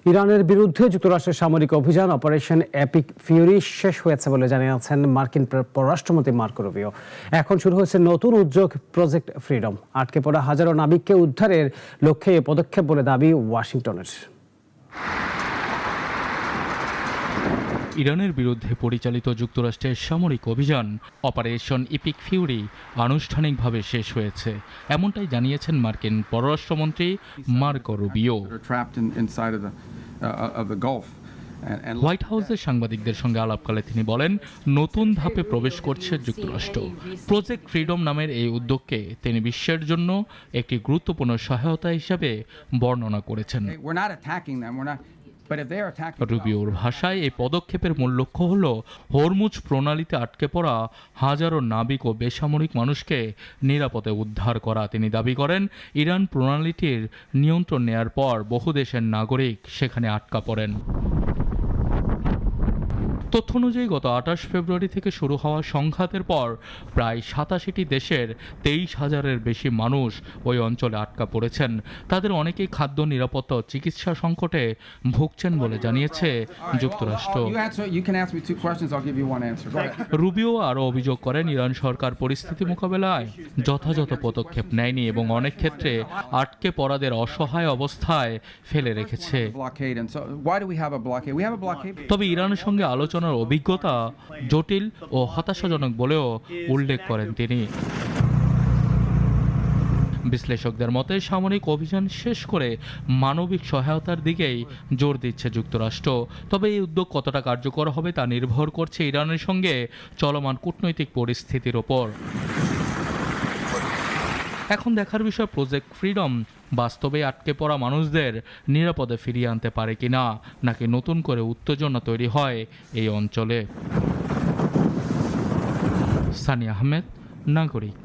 ইরানের বিরুদ্ধে যুক্তরাষ্ট্রের সামরিক অভিযান অপারেশন এপিক ফিউরি শেষ হয়েছে বলে জানিয়েছেন মার্কিন পররাষ্ট্রমন্ত্রী মার্কো রুবিও। এখন শুরু হয়েছে নতুন উদ্যোগ প্রজেক্ট ফ্রিডম। আটকে পড়া হাজারো নাবিককে উদ্ধারের লক্ষ্যে এই পদক্ষেপ বলে দাবি ওয়াশিংটনের। ইরানের বিরুদ্ধে পরিচালিত যুক্তরাষ্ট্রের সামরিক অভিযান অপারেশন ইপিক ফিউরি আনুষ্ঠানিকভাবে শেষ হয়েছে, এমনটাই জানিয়েছেন মার্কিন পররাষ্ট্রমন্ত্রী মার্কো রুবিও। হোয়াইট হাউসের সাংবাদিকদের সঙ্গে আলাপকালে তিনি বলেন, নতুন ধাপে প্রবেশ করছে যুক্তরাষ্ট্র। প্রজেক্ট ফ্রিডম নামের এই উদ্যোগকে তিনি বিশ্বের জন্য একটি গুরুত্বপূর্ণ সহায়তা হিসেবে বর্ণনা করেছেন। রুবিওর ভাষায় এই পদক্ষেপের মূল লক্ষ্য হল হরমুজ প্রণালীতে আটকে পড়া হাজারো নাবিক ও বেসামরিক মানুষকে নিরাপদে উদ্ধার করা। তিনি দাবি করেন, ইরান প্রণালীটির নিয়ন্ত্রণ নেয়ার পর বহু দেশের নাগরিক সেখানে আটকা পড়েন। তথ্য অনুযায়ী গত 28 ফেব্রুয়ারি থেকে শুরু হওয়া সংঘাতের পর প্রায় 87টি দেশের 23,000-এর বেশি মানুষ ওই অঞ্চলে আটকা পড়েছেন। তাদের অনেকেই খাদ্য নিরাপত্তা ও চিকিৎসা সংকটে ভুগছেন বলে জানিয়েছে যুক্তরাষ্ট্র। রুবিও আরও অভিযোগ করেন, ইরান সরকার পরিস্থিতি মোকাবেলায় যথাযথ পদক্ষেপ নেয়নি এবং অনেক ক্ষেত্রে আটকে পড়াদের অসহায় অবস্থায় ফেলে রেখেছে। তবে ইরানের সঙ্গে আলোচনার অভিজ্ঞতা জটিল ও হতাশাজনক বলেও উল্লেখ করেন তিনি। বিশ্লেষকদের মতে সামরিক অভিযান শেষ করে মানবিক সহায়তার দিকেই জোর দিচ্ছে যুক্তরাষ্ট্র। তবে এই উদ্যোগ কতটা কার্যকর হবে তা নির্ভর করছে ইরানের সঙ্গে চলমান কূটনৈতিক পরিস্থিতির ওপর। এখন দেখার বিষয় প্রজেক্ট ফ্রিডম বাস্তবে আটকে পড়া মানুষদের নিরাপদে ফিরিয়ে আনতে পারে কিনা, নাকি নতুন করে উত্তেজনা তৈরি হয় এই অঞ্চলে। সানি আহমেদ, নাগরিক।